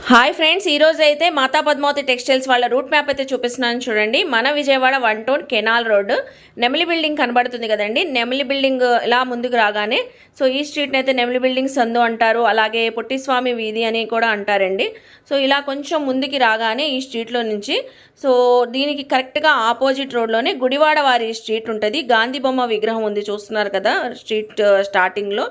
Hi friends, ఈ రోజు అయితే మాతా పద్మావతి టెక్స్టైల్స్ వాళ్ళ రూట్ మ్యాప్ అయితే చూపిస్తున్నాను చూడండి. మన Vijayawada 1 town canal road Nemili building కనబడుతుంది కదండి. నెమిలి బిల్డింగ్ ఇలా ముందుకు రాగానే సో ఈ స్ట్రీట్ని అయితే నెమిలి బిల్డింగ్ సందు అంటారు, అలాగే పొట్టిస్వామి వీధి అని కూడా అంటారండి. సో ఇలా కొంచెం ముందుకి రాగానే ఈ స్ట్రీట్లో నుంచి సో దీనికి కరెక్ట్గా ఆపోజిట్ రోడ్లోనే గుడివాడ వారి స్ట్రీట్ ఉంటుంది. గాంధీ బొమ్మ విగ్రహం ఉంది, చూస్తున్నారు కదా స్ట్రీట్ స్టార్టింగ్లో.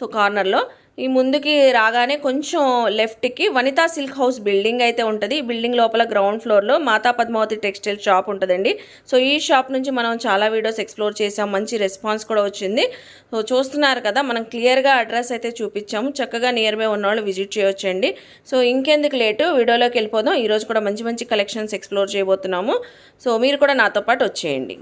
సో కార్నర్లో ఈ ముందుకి రాగానే కొంచెం లెఫ్ట్కి వనితా సిల్క్ హౌస్ బిల్డింగ్ అయితే ఉంటుంది. ఈ బిల్డింగ్ లోపల గ్రౌండ్ ఫ్లోర్లో మాతా పద్మావతి టెక్స్టైల్ షాప్ ఉంటుందండి. సో ఈ షాప్ నుంచి మనం చాలా వీడియోస్ ఎక్స్ప్లోర్ చేసాం, మంచి రెస్పాన్స్ కూడా వచ్చింది. సో చూస్తున్నారు కదా, మనం క్లియర్గా అడ్రస్ అయితే చూపించాము, చక్కగా నియర్ బై ఉన్నవాళ్ళు విజిట్ చేయొచ్చండి. సో ఇంకెందుకు లేటు, వీడియోలోకి వెళ్ళిపోదాం. ఈరోజు కూడా మంచి మంచి కలెక్షన్స్ ఎక్స్ప్లోర్ చేయబోతున్నాము. సో మీరు కూడా నాతో పాటు వచ్చేయండి.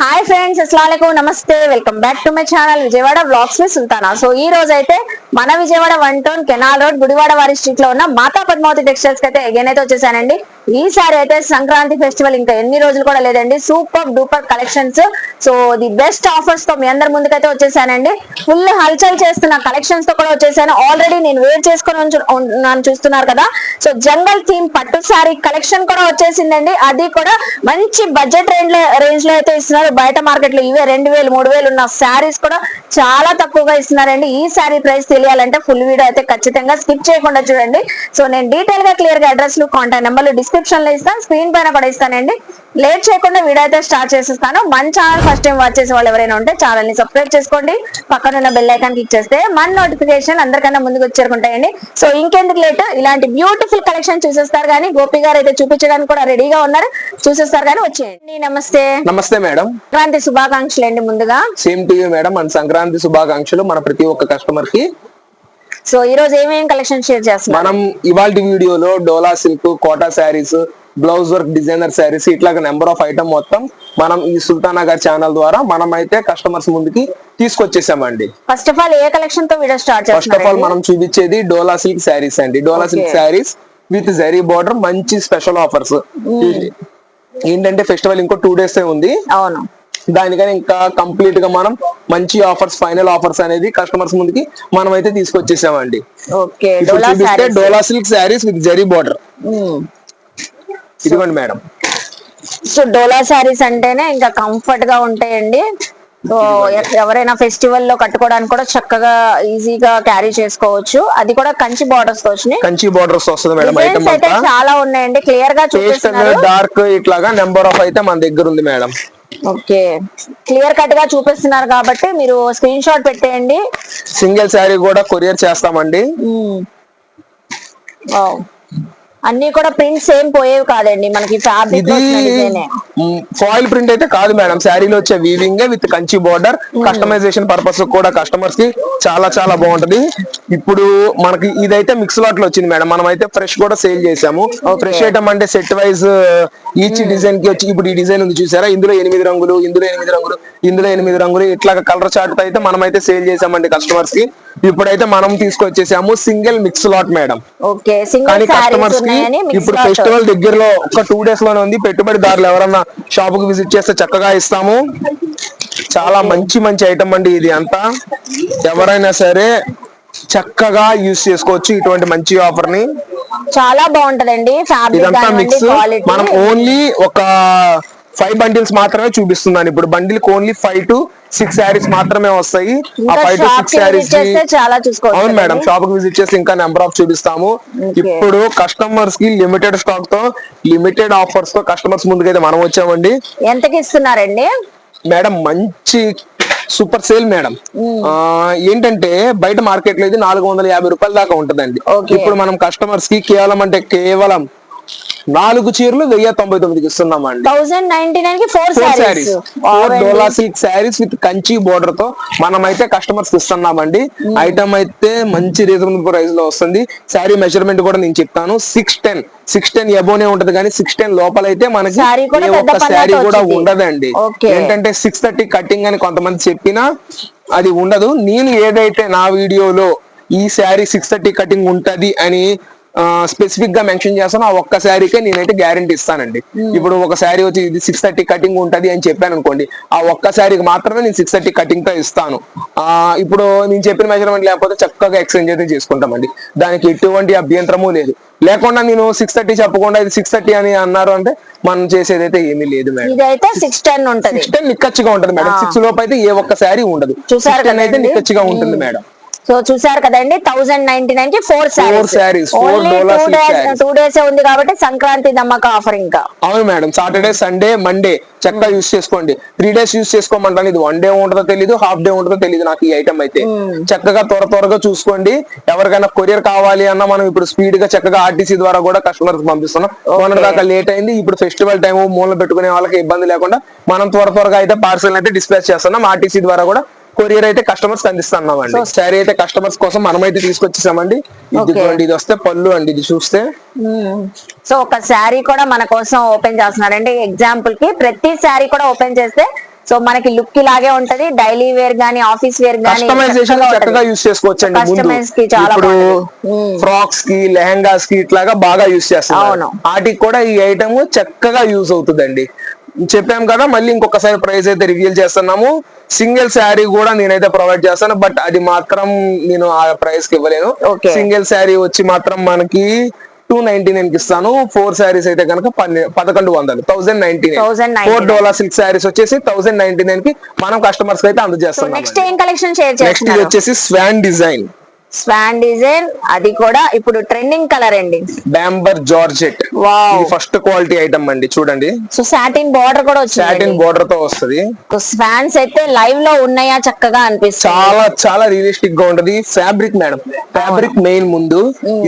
హాయ్ ఫ్రెండ్స్, అస్సలాముఅలైకుం, నమస్తే, welcome back to my channel Vijayawada vlogs with Sultana. So ఈ రోజు అయితే మన Vijayawada 1 town canal road Gudivada వారి స్ట్రీట్ లో ఉన్న మాతా పద్మావతి టెక్స్టైల్స్ అయితే అగైన్ అయితే వచ్చేసానండి. ఈసారి అయితే సంక్రాంతి ఫెస్టివల్ ఇంకా ఎన్ని రోజులు కూడా లేదండి. Super duper collections, so the best offers తో మీ అందరి ముందుకైతే వచ్చేసానండి. ఫుల్ హల్చల్ చేస్తున్న కలెక్షన్స్ తో కూడా వచ్చేసాను. ఆల్రెడీ నేను వేర్ చేసుకుని ఉన్నాను, చూస్తున్నారు కదా. సో జంగల్ థీమ్ పట్టు శారీ కలెక్షన్ కూడా వచ్చేసిందండి. అది కూడా మంచి బడ్జెట్ రేంజ్ లో అయితే ఇస్తున్నారు. బయట మార్కెట్ లో ఇవే 2000 3000 ఉన్న శారీస్ కూడా చాలా తక్కువగా ఇస్తున్నారండి. ఈ శారీ ప్రైస్ తెలియాలంటే ఫుల్ వీడియో అయితే ఖచ్చితంగా స్కిప్ చేయకుండా చూడండి. సో నేను డీటెయిల్ గా క్లియర్ గా అడ్రస్ లు కాంటాక్ట్ నెంబర్లు డిస్క్రిప్షన్ లో ఇస్తాను, స్క్రీన్ పైన కూడా ఇస్తానండి. లేట్ చేయకుండా వీడియో అయితే స్టార్ట్ చేసేస్తాను. మన ఛానల్ ఫస్ట్ టైం వాచ్ చేసే వాళ్ళు ఎవరైనా ఉంటే ఛానల్ ని సబ్స్క్రైబ్ చేసుకోండి, పక్కన ఉన్న బెల్ ఐకాన్ క్లిక్ చేస్తే మన నోటిఫికేషన్ అందరికన్నా ముందుకు వచ్చేరుకుంటాయండి. సో ఇంకెందుకు లేట్, ఇలాంటి బ్యూటిఫుల్ కలెక్షన్ చూసేస్తారు కానీ గోపి గారు అయితే చూపించడానికి కూడా రెడీగా ఉన్నారు, చూసేస్తారు కానీ వచ్చేయండి. నమస్తే. నమస్తే మేడం, సంక్రాంతి శుభాకాంక్షలు అండి ముందుగా. సేమ్ టు యూ మేడం, మన సంక్రాంతి శుభాకాంక్షలు మన ప్రతి ఒక్క కస్టమర్ కి. సో ఈ రోజు ఏమేమి కలెక్షన్ షేర్ చేస్తున్నాం మనం ఇవాళ వీడియోలో Dola silk, Kota saris, blouse work, designer saris, ఇట్లాగా నెంబర్ ఆఫ్ ఐటమ్ మొత్తం మనం ఈ సుల్తానా గారి ఛానల్ ద్వారా మనం అయితే కస్టమర్స్ ముందుకి తీసుకొచ్చేసామండి. ఫస్ట్ ఆఫ్ ఆల్ ఏ కలెక్షన్ తో వీడియో స్టార్ట్ చేస్తున్నాం? ఫస్ట్ ఆఫ్ ఆల్ మనం చూపించేది డోలా సిల్క్ శారీస్ అండి. Dola silk saris with zari border, మంచి స్పెషల్ ఆఫర్స్. ఏంటంటే ఫెస్టివల్ ఇంకో 2 days ఉంది. అవును, దానికని ఇంకా కంప్లీట్ గా మనం మంచి ఆఫర్స్, ఫైనల్ ఆఫర్స్ అనేది కస్టమర్స్ ముందుకి మనం అయితే తీసుకొచ్చేసామండి. Okay, Dola silk saris with zari border. ఇదిగోండి మేడం. సో డోలా శారీస్ అంటేనే ఇంకా కంఫర్ట్ గా ఉంటాయండి. సో ఎవరైనా ఫెస్టివల్ లో కట్టుకోవడానికి కూడా చక్కగా ఈజీగా క్యారీ చేసుకోవచ్చు. అది కూడా కంచి బార్డర్స్ తో వచ్చినాయి. కంచి బార్డర్స్ వస్తుంది మేడం. ఐటమ్ అయితే చాలా ఉన్నాయండి, క్లియర్ గా చూపిస్తున్నారు. డార్క్ ఇట్లాగా నెంబర్ ఆఫ్ అయితే మన దగ్గర ఉంది మేడం. ఓకే, క్లియర్ కట్ గా చూపిస్తున్నారు కాబట్టి మీరు స్క్రీన్ షాట్ పెట్టేయండి. సింగిల్ శారీ కూడా కొరియర్ చేస్తామండి. అన్ని కూడా ప్రింట్స్ ఏం పోయేవి కాదండి, మనకి ఫ్యాబ్రిక్ ఫాయిల్ ప్రింట్ అయితే కాదు మేడం. శారీలో వచ్చే weaving with Kanchi border, customisation purpose కూడా కస్టమర్స్ కి చాలా చాలా బాగుంటది. ఇప్పుడు మనకి ఇదైతే మిక్స్ లాట్ లో వచ్చింది మేడం. మనం అయితే ఫ్రెష్ కూడా సేల్ చేసాము. ఫ్రెష్ ఐటమ్ అంటే సెట్ వైజ్ ఈచ్ డిజైన్ కి వచ్చి, ఇప్పుడు ఈ డిజైన్ ఉంది చూసారా, ఇందులో 8 రంగులు, ఇందులో 8 రంగులు, ఇందులో 8 రంగులు, ఇట్లా కలర్ చార్ట్ అయితే మనం అయితే సేల్ చేసామండి కస్టమర్స్ కి. ఇప్పుడైతే మనం తీసుకొచ్చేసాము సింగిల్ మిక్స్ లాట్ మేడం. కానీ కస్టమర్స్ కి ఇప్పుడు ఫెస్టివల్ దగ్గరలో ఒక 2 days లోనే ఉంది. పెట్టుబడిదారులు ఎవరన్నా షాప్ కు విజిట్ చేస్తే చక్కగా ఇస్తాము. చాలా మంచి మంచి ఐటమ్ అండి ఇది అంతా. ఎవరైనా సరే చక్కగా యూజ్ చేసుకోవచ్చు ఇటువంటి మంచి ఆఫర్ ని. చాలా బాగుంటదండి. ఇదంతా మిక్స్. మనం ఓన్లీ ఒక 5 bundles మాత్రమే చూపిస్తున్నాను. ఇప్పుడు బండిల్ ఓన్లీ 5 to 6 శారీస్ మాత్రమే వస్తాయి. ఆ 5 to 6 శారీస్ అవును మేడం, షాప్ కి విజిట్ చేసి ఇంకా నెంబర్ ఆఫ్ చూపిస్తాము. ఇప్పుడు కస్టమర్స్ కి లిమిటెడ్ స్టాక్ తో, లిమిటెడ్ ఆఫర్స్ తో కస్టమర్స్ ముందుకైతే మనం వచ్చామండి. ఎంతకి ఇస్తున్నారండి మేడం? మంచి సూపర్ సేల్ మేడం. ఏంటంటే బయట మార్కెట్ లో ఇది 450 రూపాయల దాకా ఉంటదండి. ఇప్పుడు మనం కస్టమర్స్ కి కేవలం 4 చీరలు 1099కి ఇస్తున్నామండి. 1099 కి 4 saris, 4 Dola silk saris with Kanchi border తో మనం అయితే కస్టమర్స్ ఇస్తున్నామండి. ఐటమ్ అయితే మంచి రీజనబుల్ ప్రైస్ లో వస్తుంది. శారీ మెజర్మెంట్ కూడా నేను చెప్తాను. 610 ఎబోనే ఉంటది, కానీ 610 లోపల అయితే మనకి ఒక్క శారీ కూడా ఉండదండి. ఏంటంటే 630 కటింగ్ అని కొంతమంది చెప్పినా అది ఉండదు. నేను ఏదైతే నా వీడియోలో ఈ శారీ 630 కటింగ్ ఉంటది అని స్పెసిఫిక్ గా మెన్షన్ చేస్తాను ఆ ఒక్క శారీకే నేనైతే గ్యారంటీ ఇస్తానండి. ఇప్పుడు ఒక శారీ వచ్చి ఇది 630 కటింగ్ ఉంటది అని చెప్పాను అనుకోండి, ఆ ఒక్క శారీకి మాత్రమే నేను 630 కటింగ్ తో ఇస్తాను. ఇప్పుడు నేను చెప్పిన మెజర్మెంట్ లేకపోతే చక్కగా ఎక్స్చేంజ్ అయితే చేసుకుంటామండి, దానికి ఎటువంటి అభ్యంతరము లేదు. లేకుండా నేను 630 చెప్పకుండా ఇది 630 అని అన్నారు అంటే మనం చేసేది అయితే ఏమీ లేదు మేడం. ఇదైతే 610 ఉంటది, 610 నిక్కచ్చిగా ఉంటది మేడం. 6 లోపు అయితే ఏ ఒక్క శారీ ఉండదు, చూసారు 610 అయితే నిక్కచ్చిగా ఉంటుంది మేడం. సో చూసారు కదండి, 1099 కి 4 sarees, ఓన్లీ 2 days ఉంది కాబట్టి సంక్రాంతి దమ్మక ఆఫర్ ఇంకా. అవును మేడం, సాటర్డే సండే మండే చక్కగా యూస్ చేసుకోండి. 3 days యూస్ చేసుకోమంటాను. ఇది 1 day ఉంటుందో తెలీదు, హాఫ్ డే ఉంటుందో తెలీదు నాకు ఈ ఐటమ్ అయితే. చక్కగా త్వరగా చూసుకోండి. ఎవరికైనా కొరియర్ కావాలి అన్నా మనం ఇప్పుడు స్పీడ్ గా చక్కగా ఆర్టీసీ ద్వారా కూడా కస్టమర్స్ పంపిస్తున్నాం. మొన్నటి దాకా లేట్ అయింది, ఇప్పుడు ఫెస్టివల్ టైం మూల పెట్టుకునే వాళ్ళకి ఇబ్బంది లేకుండా మనం త్వరగా అయితే పార్సల్ అయితే డిస్పాచ్ చేస్తున్నాం. ఆర్టీసీ ద్వారా కూడా కొరియర్ అయితే కస్టమర్స్ అందిస్తున్నాం అండి. శారీ అయితే కస్టమర్స్ కోసం మనం అయితే తీసుకొచ్చేసామండి. ఇది వస్తే పళ్ళు అండి, ఇది చూస్తే. సో ఒక శారీ కూడా మన కోసం ఓపెన్ చేస్తున్నారండి. ఎగ్జాంపుల్ కి ప్రతి శారీ కూడా ఓపెన్ చేస్తే సో మనకి లుక్ ఇలాగే ఉంటది. డైలీ వేర్ గానీ, ఆఫీస్ వేర్ గానీ కస్టమైజేషన్ చక్కగా యూస్ చేసుకోవచ్చండి. ఇప్పుడు ఫ్రాక్స్ కి, లెహంగాస్ కి ఇట్లాగా బాగా యూస్ చేస్తాం. వాటికి కూడా ఈ ఐటమ్ చక్కగా యూస్ అవుతుందండి. చెప్పాం కదా, మళ్ళీ ఇంకొకసారి ప్రైస్ అయితే రివీల్ చేస్తున్నాము. సింగిల్ శారీ కూడా నేనైతే ప్రొవైడ్ చేస్తాను, బట్ అది మాత్రం నేను ఆ ప్రైస్ కి ఇవ్వలేను. సింగిల్ శారీ వచ్చి మాత్రం మనకి 299 కి ఇస్తాను. 4 శారీస్ అయితే కనుక 1100, 1099. $4 సిల్క్ శారీస్ వచ్చేసి 1099 కి మనం కస్టమర్స్ అయితే అందజేస్తున్నాం. నెక్స్ట్ ఏం కలెక్షన్ షేర్ చేస్తున్నారు? నెక్స్ట్ ఇది వచ్చేసి స్వాన్ డిజైన్, అది కూడా ఇప్పుడు ట్రెండింగ్ కలర్ అండి. బ్యాంబర్ జార్జెట్, ఫస్ట్ క్వాలిటీ ఐటమ్ అండి. చూడండి, సో సాటిన్ బార్డర్ కూడా వచ్చింది, సాటిన్ బార్డర్ తో వస్తుంది. స్వాన్స్ అయితే లైవ్ లో ఉన్నాయా చక్కగా అనిపిస్తుంది. చాలా రియలిస్టిక్ గా ఉంటది. ఫ్యాబ్రిక్ మేడం, ఫ్యాబ్రిక్ మెయిన్ ముందు.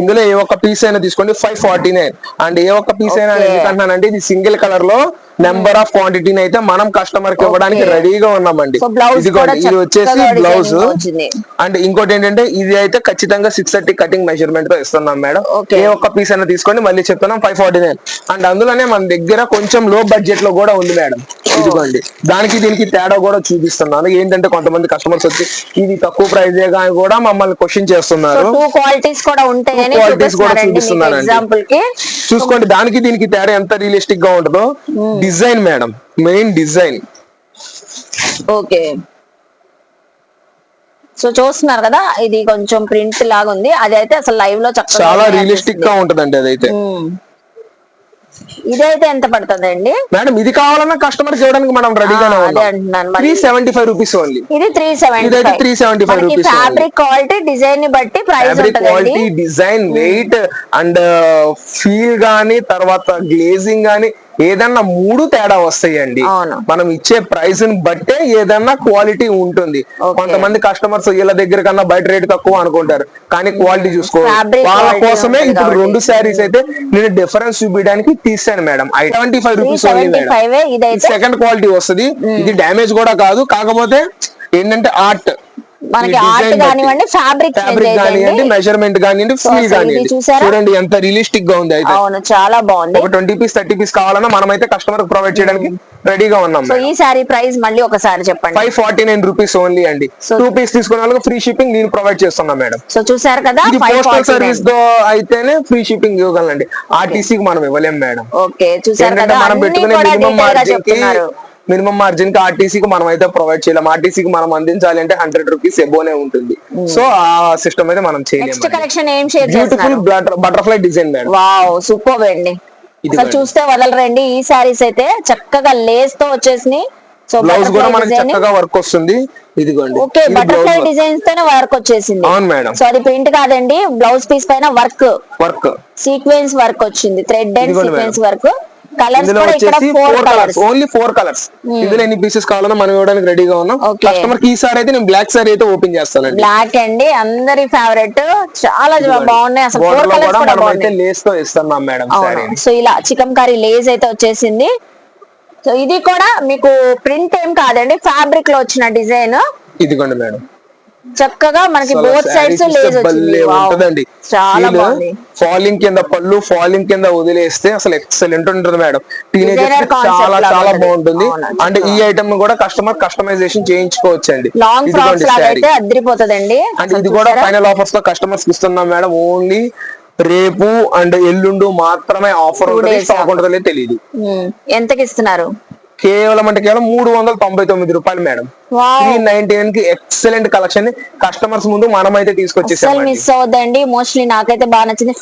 ఇందులో ఏ ఒక్క పీస్ అయినా తీసుకోండి 549. అండ్ ఏ ఒక్క పీస్ అయినా ఎందుకంటున్నానంటే ఇది సింగిల్ కలర్ లో నెంబర్ ఆఫ్ క్వాంటిటీని అయితే మనం కస్టమర్ కి ఇవ్వడానికి రెడీగా ఉన్నామండి. ఇది వచ్చేసి బ్లౌజ్. అండ్ ఇంకోటి ఏంటంటే ఇది అయితే ఖచ్చితంగా 630 కటింగ్ మెజర్మెంట్ తో ఇస్తున్నాం మేడం. ఏ ఒక్క పీస్ అయినా తీసుకోండి, మళ్ళీ చెప్తున్నాం 549. అండ్ అందులోనే మన దగ్గర కొంచెం లో బడ్జెట్ లో కూడా ఉంది మేడం. ఇదిగోండి, దానికి దీనికి తేడా కూడా చూపిస్తున్నాను. ఏంటంటే కొంతమంది కస్టమర్స్ వచ్చి ఇది తక్కువ ప్రైజ్ కానీ కూడా మమ్మల్ని క్వశ్చన్ చేస్తున్నారు. క్వాలిటీస్ కూడా ఉంటాయని చూపిస్తున్నాను. చూసుకోండి, దానికి దీనికి తేడా ఎంత రియలిస్టిక్ గా ఉంటుందో. Design madam, main design. Okay, so చూస్తున్నారు కదా, ఇది కొంచెం ప్రింట్ లాగా ఉంది. అది అయితే అసలు లైవ్ లో చాలా రియలిస్టిక్ గా ఉంటదండి. అదైతే ఇదైతే ఎంత పడుతుందండి మేడం? ఇది కావాలన్నా కస్టమర్ ఇవ్వడానికి మనం రెడీగానే ఉన్నాం. 375 రూపీస్ ఓన్లీ. ఇది 375 రూపీస్. ఫ్యాబ్రిక్ క్వాలిటీ, డిజైన్ ని బట్టి ప్రైస్ ఉంటుంది. Quality, design, weight and feel గానీ, తర్వాత గ్లేజింగ్ గానీ ఏదన్నా 3 తేడా వస్తాయండి. మనం ఇచ్చే ప్రైస్ ని బట్టే ఏదన్నా క్వాలిటీ ఉంటుంది. కొంతమంది కస్టమర్స్ వీళ్ళ దగ్గర కన్నా బయట రేట్ తక్కువ అనుకుంటారు, కానీ క్వాలిటీ చూసుకోవాలి. వాళ్ళ కోసమే ఇప్పుడు 2 శారీస్ అయితే నేను డిఫరెన్స్ చూపించడానికి తీసాను మేడం. 75 రూపీస్ సెకండ్ క్వాలిటీ వస్తుంది. ఇది డ్యామేజ్ కూడా కాదు, కాకపోతే ఏంటంటే ఆర్ట్ మనకి ఆర్ట్ కానివ్వండి, ఫ్యాబ్రిక్ కానివ్వండి, మెజర్మెంట్ కానివ్వండి, ఫీల్ కానివ్వండి. చూడండి ఎంత రియలిస్టిక్ గా ఉంది. అయితే అవును, చాలా బాగుంది. ఒక 20 పీస్ 30 పీస్ కావాలన్నా మనమైతే కస్టమర్ ప్రొవైడ్ చేయడానికి రెడీగా ఉన్నాం. సో ఈ సారీ ప్రైస్ మళ్ళీ ఒకసారి చెప్పండి. 549 రూపీస్ ఓన్లీ అండి. 2 పీస్ తీసుకునే వాళ్ళకి ఫ్రీ షిప్పింగ్ నేను ప్రొవైడ్ చేస్తున్నా మేడం. సో చూసారు కదా, పోస్టల్ సర్వీస్ తో అయితేనే ఫ్రీ షిప్పింగ్ ఇవ్వగలండి. ఆర్టీసీకి మనం ఇవ్వలేం మేడం. ఓకే, చూసారు కదా, మనం పెట్టుకునే మినిమం మార్జిన్ కి ఆర్టీసీకి మనం అయితే ప్రొవైడ్ చేయలేం. ఆర్టీసీకి మనం అందించాలి అంటే 100 రూపీస్ ఎబోనే ఉంటుంది. సో ఆ సిస్టమ్ అయితే మనం చేయలేము. Beautiful butterfly design madam. Wow, super అండి. చూస్తే వదలరండి. ఈ సారీస్ అయితే చక్కగా లేస్ తో వచ్చేసినాయి. సో బ్లౌజ్ కూడా మనకి చక్కగా వర్క్ వస్తుంది. ఇదిగోండి, ఓకే, బటర్ఫ్లై డిజైన్స్ తోనే వర్క్ వచ్చేసింది. అవును మేడం. సో అది ప్రింట్ కాదండి, బ్లౌజ్ పీస్ పైన వర్క్ సీక్వెన్స్ వర్క్ వచ్చింది. Thread and sequence work. Colours కూడా ఇక్కడ 4 కలర్స్, ఓన్లీ 4 కలర్స్. ఇందులో ఎన్ని పీసెస్ కావాలన్నా మనం ఇవ్వడానికి రెడీగా ఉన్నాం. కస్టమర్ కి ఈసారి అయితే నేను బ్లాక్ సారీ అయితే ఓపెన్ చేస్తానండి. బ్లాక్ అండి, అందరి ఫేవరెట్. చాలా బాగున్నాయి అసలు. 4 కలర్స్ కూడా బాగున్నాయి. లేస్ తో ఇస్తున్నాం మేడం సారీ. సో ఇలా చికెన్ కర్రీ లేస్ అయితే వచ్చేసింది. సో ఇది కూడా మీకు ప్రింట్ ఏం కాదండి, ఫ్యాబ్రిక్ లో వచ్చిన డిజైన్. ఇదిగోండి మేడం, చక్కగా మనకి బోత్ సైడ్స్ లేస్ ఉంటదండి. చాలా బాగుంది. ఫాలింగ్ కింద పళ్ళు, ఫాలింగ్ కింద వదిలేస్తే అసలు ఎక్సలెంట్ ఉంటుంది మేడం. టీనేజర్ చాలా చాలా బాగుంటుంది. అంటే ఈ ఐటమ్ కూడా కస్టమర్ కస్టమైజేషన్ చేయించుకోవచ్చు అండి. లాంగ్ ఫ్రాక్స్ లాగా అయితే అదిరిపోతుందండి. అంటే ఇది కూడా ఫైనల్ ఆఫర్స్ లో కస్టమర్స్ ఇస్తున్నాం మేడం. ఓన్లీ రేపు అండ్ ఎల్లుండు మాత్రమే ఆఫర్ ఉంటుంది, స్టాక్ ఉంటుందో లేదో తెలియదు. ఎంతకి ఇస్తున్నారు? కేవలం అంటే కేవలం 399 రూపాయలు మేడం. 399 కి ఎక్సలెంట్ కలెక్షన్ కస్టమర్స్ ముందు మనమైతే తీసుకొచ్చేసాం. మిస్ అవద్దండి, మోస్ట్లీ నాకైతే బాగా నచ్చింది.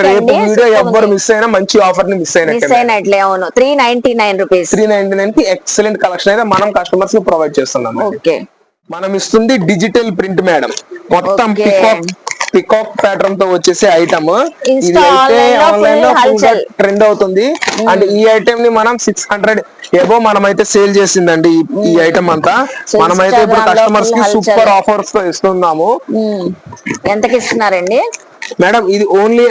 రేపు వీడియో ఎవ్వరు మిస్ అయినా మంచి ఆఫర్ ని మిస్ అయినట్లే. అవును, 399 రూపీస్. 399 కి ఎక్సలెంట్ కలెక్షన్ అయితే మనం కస్టమర్స్ కి ప్రొవైడ్ చేస్తున్నాం. ఓకే, మనం ఇస్తుంది డిజిటల్ ప్రింట్ మేడం, మొత్తం పికాక్ ప్యాటర్న్ తో వచ్చేసే ఐటమ్. ఇది అయితే ఆన్లైన్ లో ట్రెండ్ అవుతుంది. అండ్ ఈ ఐటమ్ ని మనం 600 ఏవో మనమైతే సేల్ చేసిందండి. ఈ ఐటమ్ అంతా మనమైతే ఇప్పుడు కస్టమర్స్ కి సూపర్ ఆఫర్స్ తో ఇస్తున్నాము. ఎంతకి ఇస్తున్నారండి మేడం? ఇది ఓన్లీ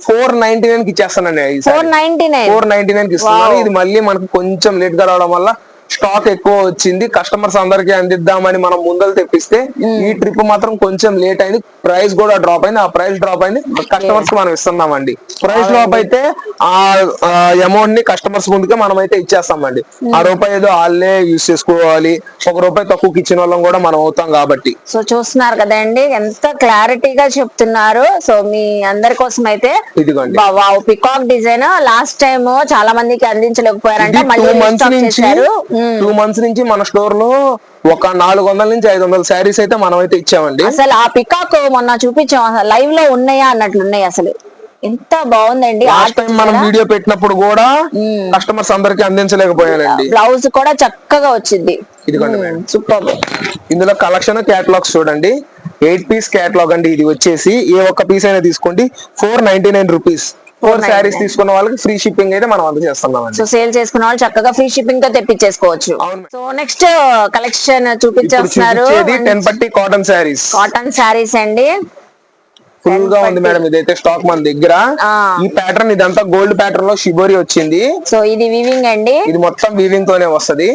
499 కి ఇచ్చేస్తానండి. 499 కి ఇస్తున్నాను. ఇది మళ్ళీ మనకు కొంచెం లేట్ గా రావడం వల్ల స్టాక్ ఎక్కువ వచ్చింది, కస్టమర్స్ అందరికి అందిద్దామని మనం ముందలు తెప్పిస్తే ఈ ట్రిప్ మాత్రం కొంచెం లేట్ అయింది. ప్రైస్ కూడా డ్రాప్ అయింది. ఆ ప్రైస్ డ్రాప్ అయింది కస్టమర్స్ కి మనం ఇస్తున్నామండి. ప్రైస్ డ్రాప్ అయితే ఆ అమౌంట్ ని కస్టమర్స్ ముందుకే మనం అయితే ఇచ్చేస్తామండి. ఆ రూపాయి ఏదో వాళ్ళే యూజ్ చేసుకోవాలి, ₹1 తక్కువకి ఇచ్చిన వాళ్ళం కూడా మనం అవుతాం కాబట్టి. సో చూస్తున్నారు కదండి ఎంత క్లారిటీగా చెప్తున్నారు. సో మీ అందరి కోసం అయితే ఇదిగోండి పికాక్ డిజైన్ లాస్ట్ టైం చాలా మందికి అందించలేకపోయారంట. 2 months నుంచి మన స్టోర్ లో ఒక 400 నుంచి 500 శారీస్ అయితే మనం అయితే ఇచ్చామండి. అసలు ఆ పికాక్ మొన్న చూపించాం, అసలు లైవ్ లో ఉన్నాయా అన్నట్లున్నాయి. అసలు ఎంత బాగుందండి. లాస్ట్ టైం మనం వీడియో పెట్టినప్పుడు కూడా కస్టమర్స్ అందరికి అందించలేకపోయానండి. బ్లౌజ్ కూడా చక్కగా వచ్చింది. ఇదిగోండి మేడం, సూపర్. ఇందులో కలెక్షన్ క్యాటలాగ్స్ చూడండి. 8 పీస్ క్యాటలాగ్ అండి. ఇది వచ్చేసి ఏ ఒక్క పీస్ అయినా తీసుకోండి 499 రూపీస్. 4 శారీస్ తీసుకున్న వాళ్ళకి ఫ్రీ షిప్పింగ్ అయితే మనం అందజేస్తున్నాం. సో సేల్ చేసుకున్న వాళ్ళు చక్కగా ఫ్రీ షిప్పింగ్ తో తెప్పించేసుకోవచ్చు. సో నెక్స్ట్ కలెక్షన్ చూపించేస్తున్నారు 10 పట్టి కాటన్ శారీస్. కాటన్ శారీస్ అండి, ఫుల్ గా ఉంది మేడం. ఇదైతే స్టాక్ మన దగ్గర. ఈ ప్యాటర్న్ ఇదంతా గోల్డ్ ప్యాటర్న్ లో షిబోరి వచ్చింది. సో ఇది వీవింగ్ అండి, ఇది మొత్తం వీవింగ్ తోనే వస్తది.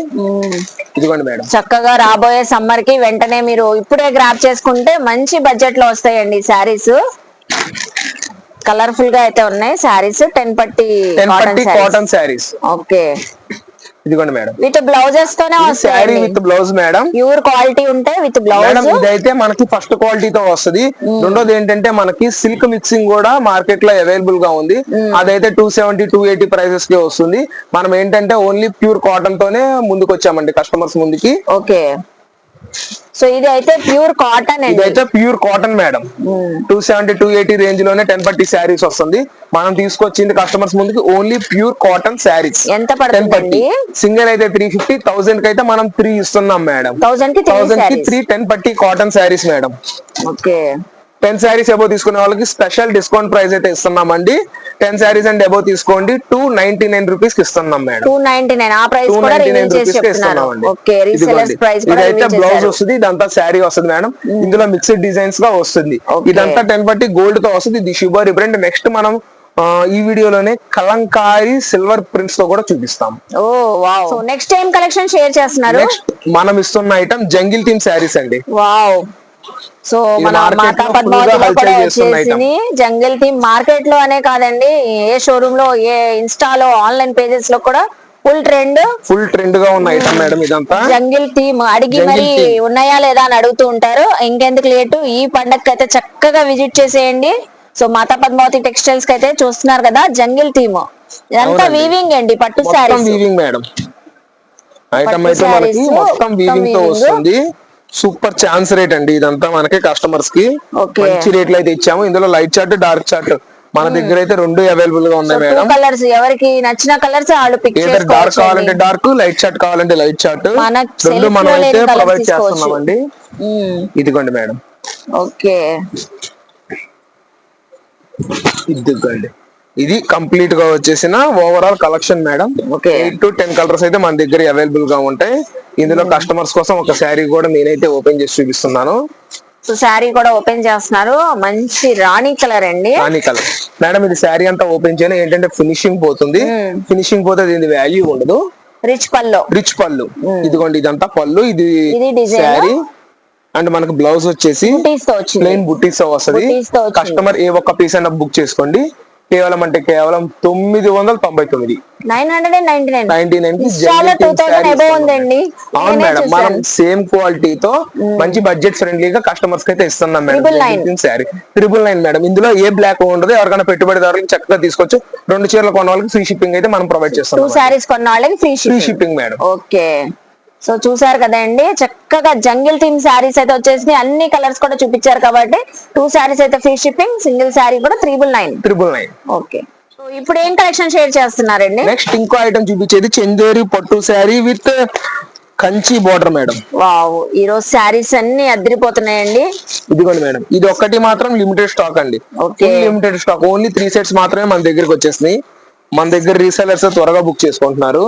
ఇదిగోండి మేడం, చక్కగా రాబోయే సమ్మర్ కి వెంటనే మీరు ఇప్పుడే గ్రాప్ చేసుకుంటే మంచి బడ్జెట్ లో వస్తాయండి శారీస్. కలర్ఫుల్ గా అయితే ఉన్నాయి శారీస్. 10 పట్టి కాటన్ శారీస్. ఓకే, ఇదిగోండి మేడం, విత్ బ్లౌజెస్ తోనే వస్తాయి. With blouse madam, pure quality ఉంటాయి విత్ బ్లౌజ్. ఇదైతే మనకి ఫస్ట్ క్వాలిటీతో వస్తుంది. రెండోది ఏంటంటే మనకి సిల్క్ మిక్సింగ్ కూడా మార్కెట్ లో అవైలబుల్ గా ఉంది. అదైతే 270, 280 ప్రైసెస్ కి వస్తుంది. మనం ఏంటంటే ఓన్లీ ప్యూర్ కాటన్ తోనే ముందుకు వచ్చామండి కస్టమర్స్ ముందుకి. ఓకే, సో ఇది అయితే ప్యూర్ కాటన్. ఇదైతే ప్యూర్ కాటన్ మేడం. 270, 280 రేంజ్ లోనే 10 పట్టి శారీస్ వస్తుంది. మనం తీసుకొచ్చింది కస్టమర్స్ ముందుకి ఓన్లీ ప్యూర్ కాటన్ శారీస్. ఎంత పడుతుంది? సింగిల్ అయితే 350, 1000 కి అయితే మనం 3 ఇస్తున్నాం మేడం. 1000 కి 3 10 పట్టి cotton saris madam. Okay, 10 saris above తీసుకునే వాళ్ళకి స్పెషల్ డిస్కౌంట్ ప్రైస్ అయితే ఇస్తున్నామండి. 10 శారీస్ అండ్ అబౌవ్ తీసుకోండి 299 రూపీస్ కి ఇస్తున్నాం మేడం. 299 ఆ ప్రైస్ కూడా రివీల్ చేసి చెప్తున్నారు. ఓకే, రీసేలర్స్ ప్రైస్ కూడా ఇదైతే బ్లౌజ్ వస్తుంది, ఇదంతా శారీ వస్తుంది మేడం. ఇందులో మిక్స్డ్ డిజైన్స్ గా వస్తుంది. ఇదంతా 10 పట్టి గోల్డ్ తో వస్తుంది. ఇది షిబోరి బ్రాండ్. నెక్స్ట్ మనం ఈ వీడియోలోనే కలంకారీ సిల్వర్ ప్రింట్స్ తో కూడా చూపిస్తాం. Oh wow. So next time collection share చేస్తున్నారు. మనం ఇస్తున్న ఐటమ్ జంగిల్ థీమ్ శారీస్ అండి. వావ్. సో మన మాతా పద్మావతిలో కూడా వచ్చేసి జంగిల్ థీమ్ మార్కెట్ లో అనే కాదండి, ఏ షోరూమ్ లో, ఏ ఇన్స్టాలో, ఆన్లైన్ పేజెస్ లో కూడా ఫుల్ ట్రెండ్ గా ఉన్న ఐటమ్ మేడం. ఇదంతా జంగిల్ థీమ్ అడిగి మరి ఉన్నాయా లేదా అని అడుగుతూ ఉంటారు. ఇంకెందుకు లేటు, ఈ పండగకి అయితే చక్కగా విజిట్ చేసేయండి. సో మాతా పద్మావతి టెక్స్టైల్స్ కి అయితే చూస్తున్నారు కదా జంగిల్ థీమ్. ఇదంతా వీవింగ్ అండి, పట్టు శారీస్ వీవింగ్ మేడం. ఐటమ్ అయితే మనకి మొత్తం వీవింగ్ తో వస్తుంది. సూపర్ ఛాన్స్ రేట్ అండి. ఇదంతా మనకి కస్టమర్స్ కి మంచి రేట్లు అయితే ఇచ్చాము. ఇందులో లైట్ చార్ట్, డార్క్ చార్ట్ మన దగ్గర అయితే 2 అవైలబుల్ గా ఉన్నాయి మేడం. కలర్స్ ఎవరికి నచ్చిన కలర్స్ వాళ్ళు పిక్ చేసుకోవచ్చు. డార్క్ కావాలంటే డార్క్, లైట్ చార్ట్ కావాలంటే లైట్ చార్ట్, రెండు మనం అయితే ప్రొవైడ్ చేస్తున్నామండి. ఇదిగోండి మేడం. ఓకే, ఇదిగోండి, ఇది కంప్లీట్ గా వచ్చేసిన overall collection madam. 8 to 10 colours అయితే మన దగ్గర అవైలబుల్ గా ఉంటాయి. ఇందులో కస్టమర్స్ కోసం ఒక శారీ కూడా నేనైతే ఓపెన్ చేసి చూపిస్తున్నాను. సో శారీ కూడా ఓపెన్ చేస్తున్నారు. మంచి రాణి కలర్ అండి. రాణి కలర్ మేడం. ఇది శారీ అంతా ఓపెన్ చేయను, ఏంటంటే ఫినిషింగ్ పోతుంది. ఫినిషింగ్ పోతే దీని వాల్యూ ఉండదు. రిచ్ పళ్ళు. ఇదిగోండి, ఇదంతా పళ్ళు. ఇది శారీ అండ్ మనకు బ్లౌజ్ వచ్చేసి ప్లెయిన్ బుట్టీస్ తో వస్తుంది. కస్టమర్ ఏ ఒక్క పీస్ అయినా బుక్ చేసుకోండి. కేవలం అంటే కేవలం 999. 999. 99 కి చాలా జంగిల్ థీమ్ 2000 శారీ అబౌవ్ ఉందండి. అవును నేనే మేడం, మనం చూశాను. సేమ్ క్వాలిటీతో మంచి బడ్జెట్ ఫ్రెండ్లీగా కస్టమర్స్ కి అయితే ఇస్తున్నాం మేడం. 999. శారీ 999 మేడం. ఇందులో ఏ బ్లాక్ ఉండదు. ఎవరికైనా పెట్టుబడిదారులకు చక్కగా తీసుకోవచ్చు. 2 చీరలు కొన్న వాళ్ళకి ఫ్రీ షిప్పింగ్ అయితే మనం ప్రొవైడ్ 2 చేస్తాం. సారీస్ కొన్న వాళ్ళకి free free shipping madam. Okay. So చూసారు కదండి, చక్కగా జంగిల్ థీమ్ శారీస్ అయితే వచ్చేసి అన్ని కలర్స్ కూడా చూపించారు కాబట్టి 2 శారీస్ అయితే ఫ్రీ షిప్పింగ్, సింగిల్ శారీ కూడా 999. ఓకే. సో ఇప్పుడు ఏం కలెక్షన్ షేర్ చేస్తున్నారండి? నెక్స్ట్ ఇంకో ఐటమ్ చూపించేది చందేరి పట్టు sari with Kanchi border madam. Wow, ఈ రోజు శారీస్ అన్ని అదిరిపోతున్నాయండి. ఇదిగోండి మేడం, ఇది ఒక్కటి మాత్రం లిమిటెడ్ స్టాక్ అండి. లిమిటెడ్ స్టాక్, ఓన్లీ 3 సెట్స్ మాత్రమే మన దగ్గరికి వచ్చేసినాయి. మన దగ్గర రీసెలర్స్ త్వరగా బుక్ చేసుకుంటున్నారు.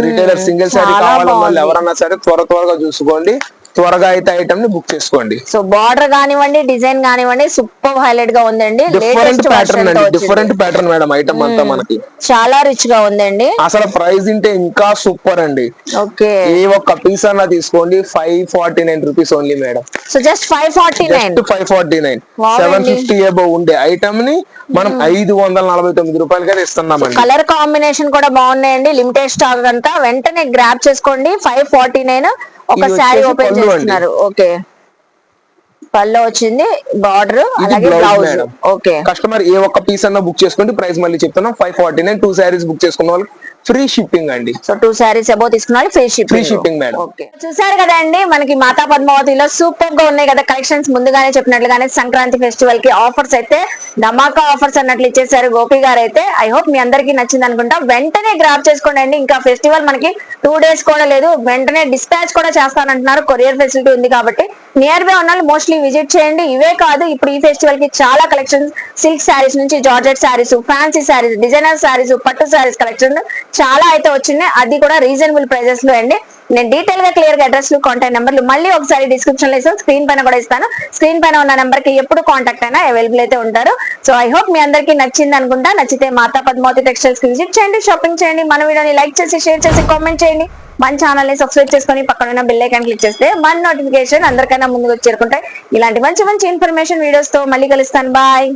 రిటైలర్ సింగిల్ శారీ కావాలన్న వాళ్ళు ఎవరన్నా సరే త్వరగా చూసుకోండి. త్వరగా అయితే ఐటమ్ ని బుక్ చేసుకోండి. సో బార్డర్ కానివ్వండి, డిజైన్ కానివ్వండి, సూపర్ హైలైట్ గా ఉందండి. డిఫరెంట్ ప్యాటర్న్ అండి, డిఫరెంట్ ప్యాటర్న్ మేడం. ఐటమ్ అంతా మనకి చాలా రిచ్ గా ఉందండి. అసలు ప్రైస్ ఇంటే ఇంకా సూపర్ అండి. ఓకే. ఏ ఒక్క పీస్ అన్నా తీసుకోండి, 549 rupees only madam. So just 549. 549. 750 above ఉండే ఐటమ్ ని మనం 549 రూపాయలకి ఇస్తున్నామండి. కలర్ కాంబినేషన్ కూడా బాగున్నాయండి. లిమిటెడ్ స్టాక్ అంతా వెంటనే గ్రాబ్ చేసుకోండి. 549 ఒక శారీ ఓపెన్ చేస్తున్నారు. ఓకే, పళ్ళు వచ్చింది, బార్డర్, అలాగే బ్లౌజ్. ఓకే. కస్టమర్ ఏ ఒక్క పీస్ అన్నా బుక్ చేసుకోండి. ప్రైస్ మళ్ళీ చెప్తున్నాం, 549. 2 శారీస్ బుక్ చేసుకున్న వాళ్ళకి ఫ్రీ షిప్పింగ్ అండి. సో 2 శారీస్ అబౌవ్ తీసుకున్న వాళ్ళకి ఫ్రీ షిప్పింగ్ మేడం. ఓకే. చూసారు కదండి, మనకి మాతా పద్మావతిలో సూపర్ గా ఉన్నాయి కదా కలెక్షన్స్. ముందుగానే చెప్పినట్లుగానే సంక్రాంతి ఫెస్టివల్ కి ఆఫర్స్ అయితే ధమాకా ఆఫర్స్ అన్నట్లు ఇచ్చేసారు గోపి గారు అయితే. ఐ హోప్ మీ అందరికీ నచ్చింది అనుకుంటా. వెంటనే గ్రాప్ చేసుకోండి అండి. ఇంకా ఫెస్టివల్ మనకి 2 డేస్ కూడా లేదు. వెంటనే డిస్పాచ్ కూడా చేస్తానంటున్నారు. కొరియర్ ఫెసిలిటీ ఉంది కాబట్టి నియర్ బై ఉన్న మోస్ట్లీ విజిట్ చేయండి. ఇవే కాదు, ఇప్పుడు ఈ ఫెస్టివల్ కి చాలా కలెక్షన్స్, సిల్క్ శారీస్ నుంచి georgette saris, fancy saris, designer saris, పట్టు శారీస్ కలెక్షన్ చాలా అయితే వచ్చినాయి. అది కూడా రీజనబుల్ ప్రైజెస్ లో అండి. నేను డీటెయిల్ గా క్లియర్ గా అడ్రస్ కాంటాక్ట్ నెంబర్లు మళ్ళీ ఒకసారి డిస్క్రిప్షన్ లో ఇస్తాను, స్క్రీన్ పైన కూడా ఇస్తాను. స్క్రీన్ పైన ఉన్న నెంబర్ కి ఎప్పుడు కాంటాక్ట్ అయినా అవైలబుల్ అయితే ఉంటారు. సో ఐ హోప్ మీ అందరికీ నచ్చింది అనుకుంటా. నచ్చితే మాతా పద్మావతి టెక్స్టైల్స్ కి విజిట్ చేయండి, షాపింగ్ చేయండి. మన వీడియోని లైక్ చేసి, షేర్ చేసి, కామెంట్ చేయండి. మన ఛానల్ ని సబ్స్క్రైబ్ చేసుకొని పక్కన ఉన్న బెల్ ఐకాన్ క్లిక్ చేస్తే మన నోటిఫికేషన్ అందరికైనా ముందుకు చేరుకుంటాయి. ఇలాంటి మంచి మంచి ఇన్ఫర్మేషన్ వీడియోస్ తో మళ్ళీ కలుస్తాను. బాయ్.